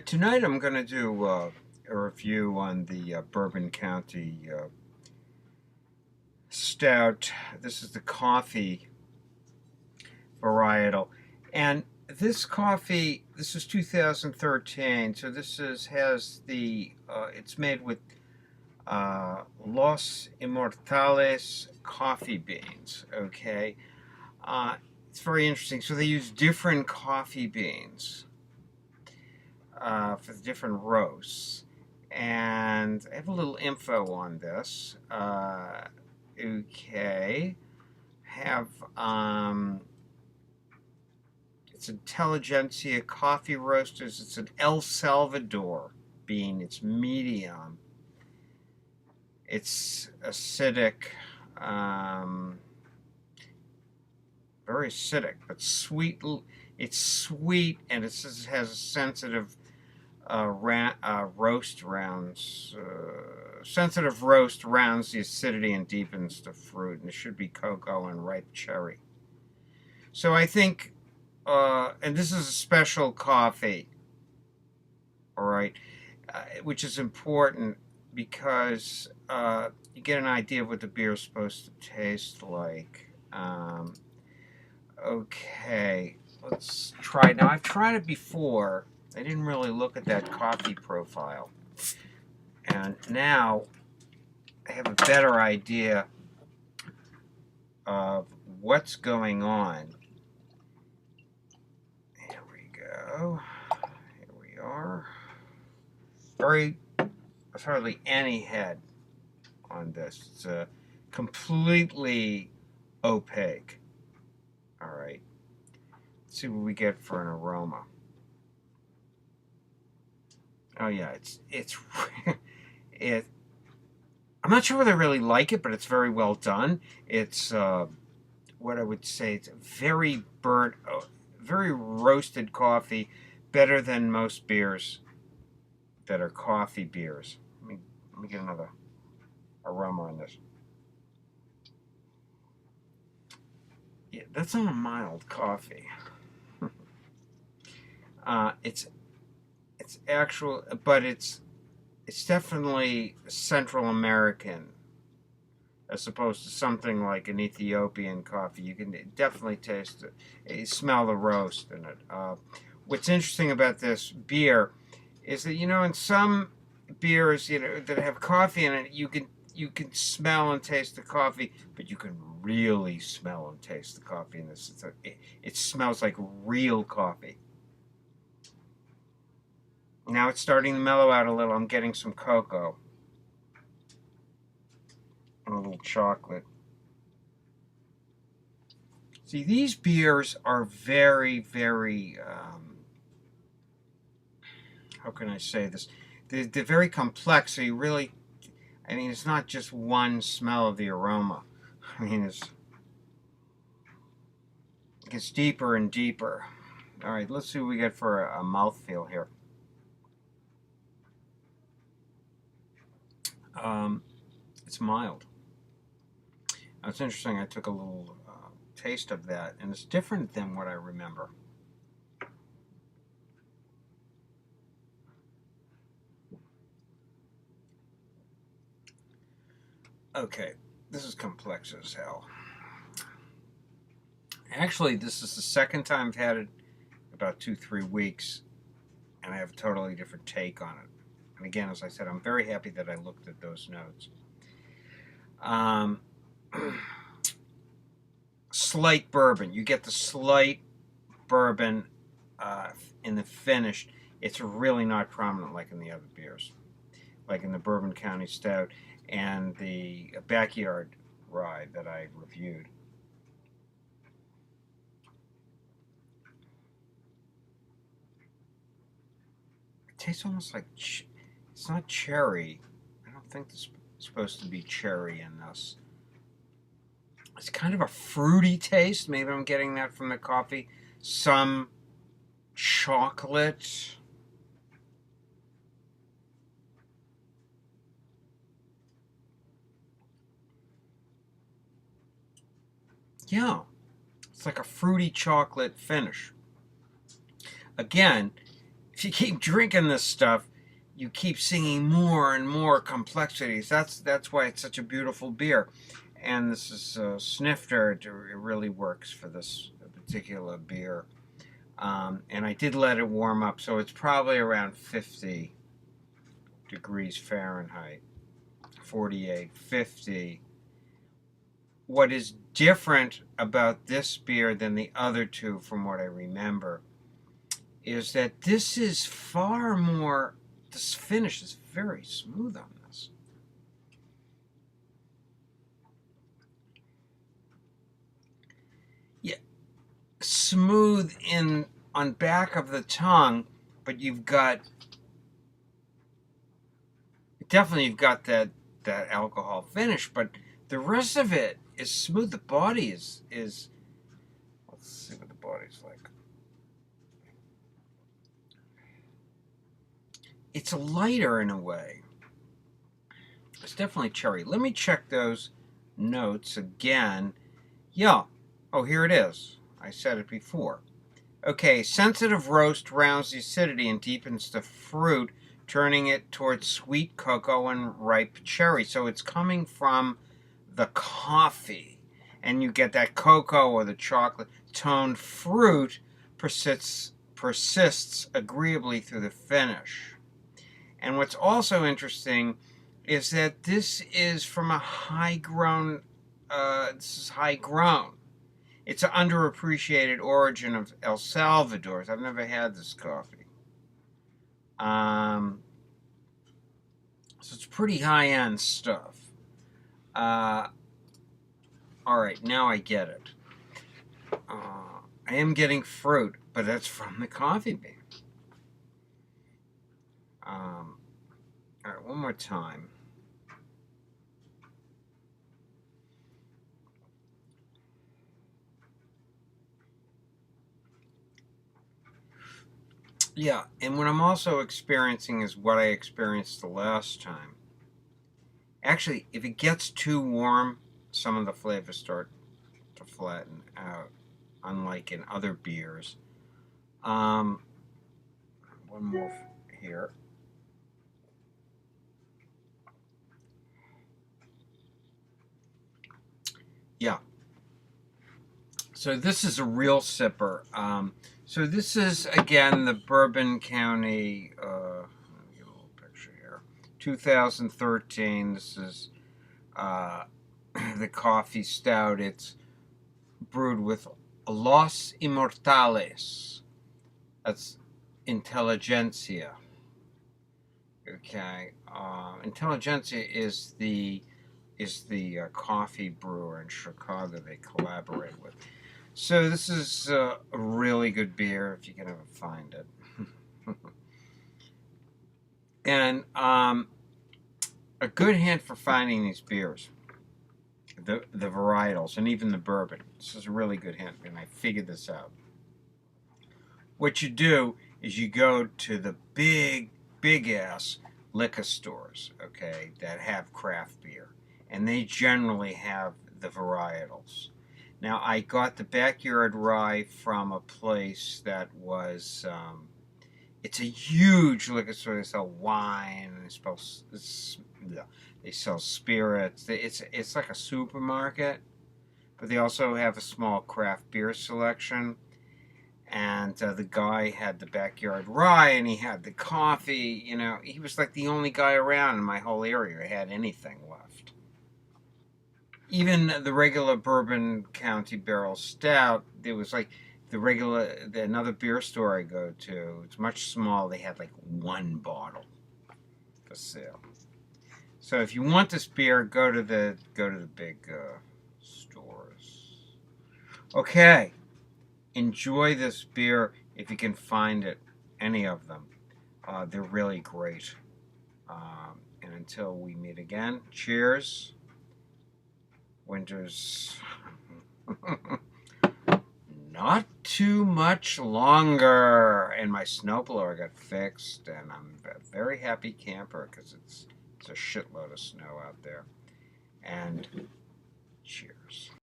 Tonight I'm going to do a review on the Bourbon County Stout. This is the coffee varietal. And this coffee, this is 2013, so this has the, it's made with Los Immortales coffee beans, okay? It's very interesting. So they use different coffee beans for the different roasts. And I have a little info on this. Okay. Have, it's Intelligensia Coffee Roasters. It's an El Salvador bean. It's medium. It's acidic, very acidic, but sweet. It's sweet, and it says it has a sensitive roast rounds. Sensitive roast rounds the acidity and deepens the fruit, and it should be cocoa and ripe cherry. So I think, and this is a special coffee, all right, which is important because you get an idea of what the beer is supposed to taste like. Okay, let's try it. Now, I've tried it before. I didn't really look at that coffee profile. And now I have a better idea of what's going on. Here we go. Here we are. There's hardly any head on this. It's completely opaque. All right. Let's see what we get for an aroma. Oh yeah, it. I'm not sure whether I really like it, but it's very well done. It's what I would say. It's very burnt, very roasted coffee, better than most beers that are coffee beers. Let me get another aroma on this. Yeah, that's not a mild coffee. It's actual, but it's definitely Central American, as opposed to something like an Ethiopian coffee. You can definitely taste it. You smell the roast in it. What's interesting about this beer is that, in some beers, that have coffee in it, you can smell and taste the coffee, but you can really smell and taste the coffee in this. It smells like real coffee. Now it's starting to mellow out a little. I'm getting some cocoa and a little chocolate. See, these beers are very, very, how can I say this? They're very complex, so you really, it's not just one smell of the aroma. It gets deeper and deeper. All right, let's see what we get for a mouthfeel here. It's mild. Now, it's interesting, I took a little taste of that, and it's different than what I remember. Okay, this is complex as hell. Actually, this is the second time I've had it in about 2-3 weeks, and I have a totally different take on it. And again, as I said, I'm very happy that I looked at those notes. Slight bourbon. You get the slight bourbon in the finish. It's really not prominent like in the other beers, like in the Bourbon County Stout and the Backyard Rye that I reviewed. It tastes almost like, it's not cherry. I don't think this is supposed to be cherry in this. It's kind of a fruity taste. Maybe I'm getting that from the coffee. Some chocolate. Yeah, it's like a fruity chocolate finish. Again, if you keep drinking this stuff, you keep seeing more and more complexities. That's why it's such a beautiful beer. And this is snifter. It really works for this particular beer. And I did let it warm up, so it's probably around 50 degrees Fahrenheit, 48, 50. What is different about this beer than the other two, from what I remember, is that this is far more, this finish is very smooth on this. Yeah, smooth on back of the tongue, but you've got that alcohol finish, but the rest of it is smooth. The body is let's see what the body's like. It's lighter in a way. It's definitely cherry. Let me check those notes again. Yeah. Oh, here it is. I said it before. Okay, sensitive roast rounds the acidity and deepens the fruit, turning it towards sweet cocoa and ripe cherry. So it's coming from the coffee, and you get that cocoa or the chocolate toned fruit persists agreeably through the finish. And what's also interesting is that this is from a high-grown, this is high-grown. It's an underappreciated origin of El Salvador. I've never had this coffee. So it's pretty high-end stuff. All right, now I get it. I am getting fruit, but that's from the coffee bean. All right, one more time. Yeah, and what I'm also experiencing is what I experienced the last time. Actually, if it gets too warm, some of the flavors start to flatten out, unlike in other beers. One more here. Yeah. So this is a real sipper. So this is, again, the Bourbon County, let me get a little picture here, 2013. This is the coffee stout. It's brewed with Los Immortales. That's Intelligensia. Okay. Intelligensia is the coffee brewer in Chicago they collaborate with. So this is a really good beer if you can ever find it. And a good hint for finding these beers, the varietals, and even the bourbon. This is a really good hint, and I figured this out. What you do is you go to the big ass liquor stores, okay, that have craft beer, and they generally have the varietals. Now, I got the Backyard Rye from a place that was, it's a huge liquor store. They sell wine, they sell spirits. It's like a supermarket, but they also have a small craft beer selection. And the guy had the Backyard Rye, and he had the coffee. You know, he was like the only guy around in my whole area who had anything left. Even the regular Bourbon County Barrel Stout, there was like another beer store I go to. It's much smaller. They had like one bottle for sale. So if you want this beer, go to the big stores. Okay, enjoy this beer if you can find it. Any of them, they're really great. And until we meet again, cheers. Winter's not too much longer, and my snowblower got fixed, and I'm a very happy camper because it's a shitload of snow out there. And cheers.